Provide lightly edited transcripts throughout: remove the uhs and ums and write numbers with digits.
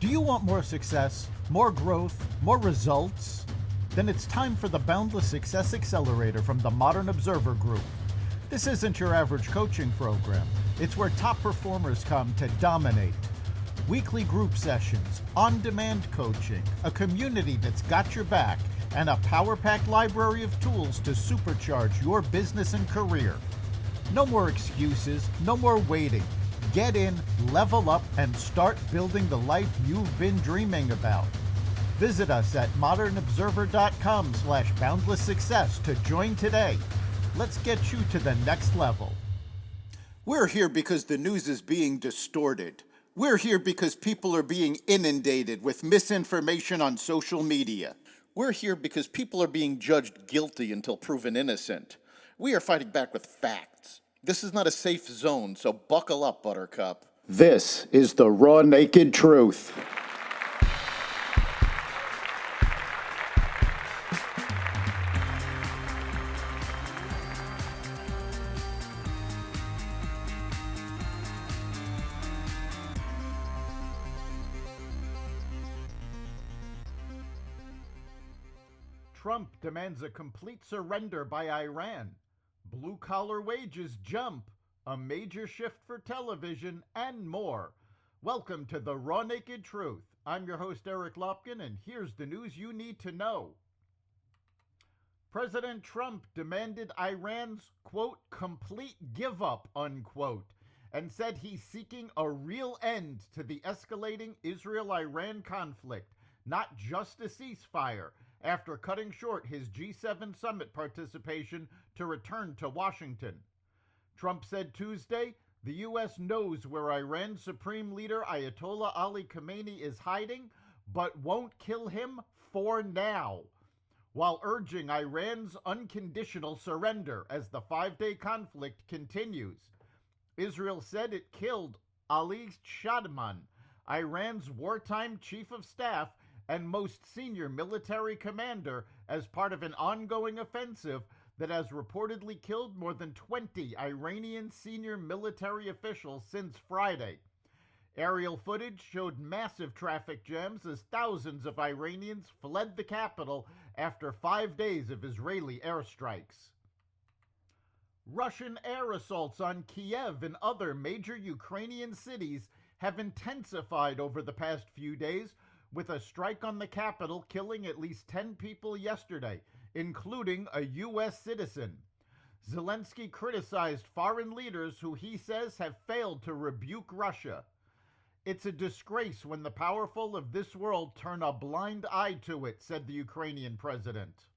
Do you want more success, more growth, more results? Then it's time for the Boundless Success Accelerator from the Modern Observer Group. This isn't your average coaching program. It's where top performers come to dominate. Weekly group sessions, on-demand coaching, a community that's got your back, and a power-packed library of tools to supercharge your business and career. No more excuses, no more waiting. Get in, level up, and start building the life you've been dreaming about. Visit us at modernobserver.com/boundlesssuccess to join today. Let's get you to the next level. We're here because the news is being distorted. We're here because people are being inundated with misinformation on social media. We're here because people are being judged guilty until proven innocent. We are fighting back with facts. This is not a safe zone, so buckle up, Buttercup. This is the raw, naked truth. Trump demands a complete surrender by Iran. Blue-collar wages jump, a major shift for television, and more. Welcome to the Raw Naked Truth. I'm your host, Eric Lopkin, and here's the news you need to know. President Trump demanded Iran's, quote, complete give-up, unquote, and said he's seeking a real end to the escalating Israel-Iran conflict, not just a ceasefire, after cutting short his G7 summit participation to return to Washington. Trump said Tuesday, the U.S. knows where Iran's Supreme Leader Ayatollah Ali Khamenei is hiding, but won't kill him for now, while urging Iran's unconditional surrender as the five-day conflict continues. Israel said it killed Ali Shadman, Iran's wartime chief of staff and most senior military commander, as part of an ongoing offensive that has reportedly killed more than 20 Iranian senior military officials since Friday. Aerial footage showed massive traffic jams as thousands of Iranians fled the capital after 5 days of Israeli airstrikes. Russian air assaults on Kiev and other major Ukrainian cities have intensified over the past few days, with a strike on the capital killing at least 10 people yesterday, including a U.S. citizen. Zelensky criticized foreign leaders who he says have failed to rebuke Russia. It's a disgrace when the powerful of this world turn a blind eye to it, said the Ukrainian president.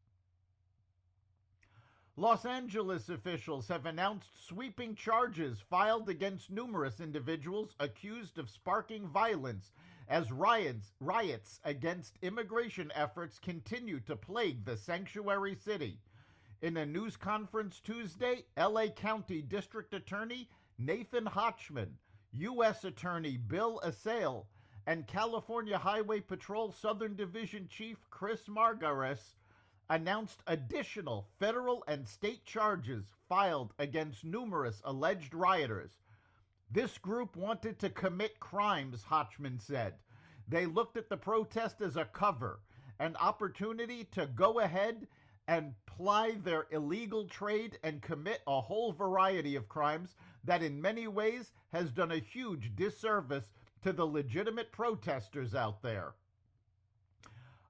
Los Angeles officials have announced sweeping charges filed against numerous individuals accused of sparking violence as riots against immigration efforts continue to plague the sanctuary city. In a news conference Tuesday, LA County District Attorney Nathan Hochman, U.S. Attorney Bill Assail, and California Highway Patrol Southern Division Chief Chris Margares announced additional federal and state charges filed against numerous alleged rioters. This group wanted to commit crimes, Hochman said. They looked at the protest as a cover, an opportunity to go ahead and ply their illegal trade and commit a whole variety of crimes that in many ways has done a huge disservice to the legitimate protesters out there.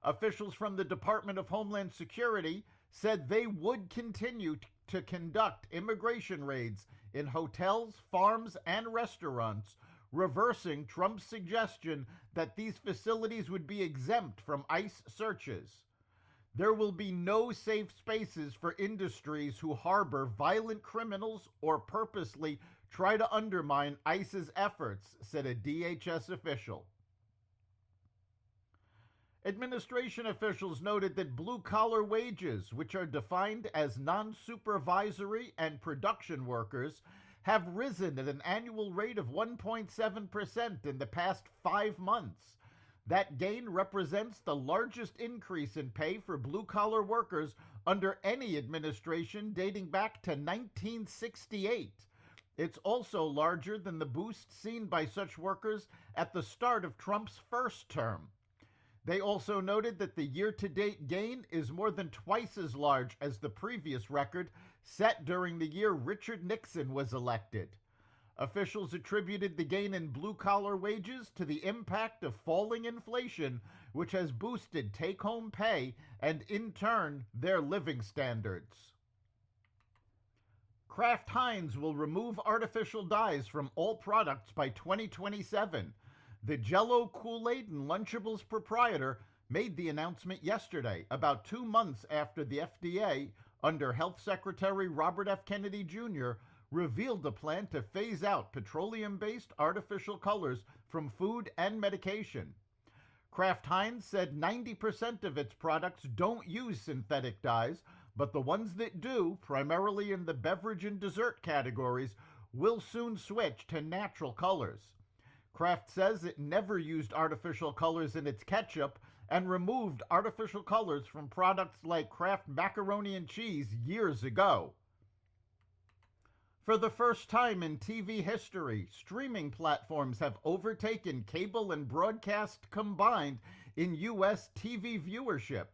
Officials from the Department of Homeland Security said they would continue to conduct immigration raids in hotels, farms, and restaurants, reversing Trump's suggestion that these facilities would be exempt from ICE searches. There will be no safe spaces for industries who harbor violent criminals or purposely try to undermine ICE's efforts, said a DHS official. Administration officials noted that blue-collar wages, which are defined as non-supervisory and production workers, have risen at an annual rate of 1.7% in the past 5 months. That gain represents the largest increase in pay for blue-collar workers under any administration dating back to 1968. It's also larger than the boost seen by such workers at the start of Trump's first term. They also noted that the year-to-date gain is more than twice as large as the previous record set during the year Richard Nixon was elected. Officials attributed the gain in blue-collar wages to the impact of falling inflation, which has boosted take-home pay and, in turn, their living standards. Kraft Heinz will remove artificial dyes from all products by 2027. The Jell-O, Kool-Aid, and Lunchables proprietor made the announcement yesterday, about 2 months after the FDA, under Health Secretary Robert F. Kennedy Jr., revealed a plan to phase out petroleum-based artificial colors from food and medication. Kraft Heinz said 90% of its products don't use synthetic dyes, but the ones that do, primarily in the beverage and dessert categories, will soon switch to natural colors. Kraft says it never used artificial colors in its ketchup and removed artificial colors from products like Kraft macaroni and cheese years ago. For the first time in TV history, streaming platforms have overtaken cable and broadcast combined in U.S. TV viewership,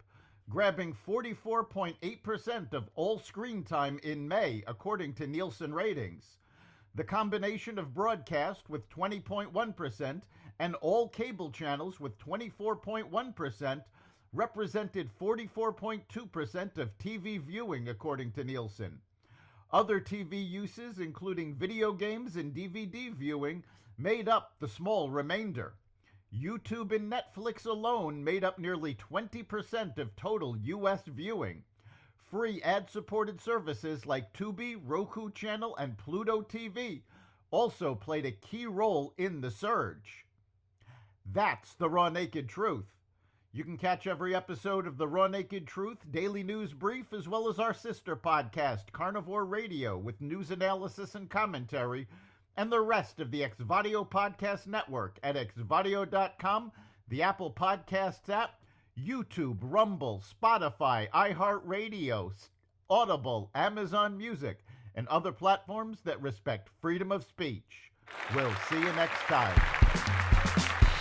grabbing 44.8% of all screen time in May, according to Nielsen ratings. The combination of broadcast with 20.1% and all cable channels with 24.1% represented 44.2% of TV viewing, according to Nielsen. Other TV uses, including video games and DVD viewing, made up the small remainder. YouTube and Netflix alone made up nearly 20% of total U.S. viewing. Free ad-supported services like Tubi, Roku Channel, and Pluto TV also played a key role in the surge. That's the Raw Naked Truth. You can catch every episode of the Raw Naked Truth Daily News Brief, as well as our sister podcast, Carnivore Radio, with news analysis and commentary, and the rest of the Xvadio Podcast Network at xvadio.com, the Apple Podcasts app, YouTube, Rumble, Spotify, iHeartRadio, Audible, Amazon Music, and other platforms that respect freedom of speech. We'll see you next time.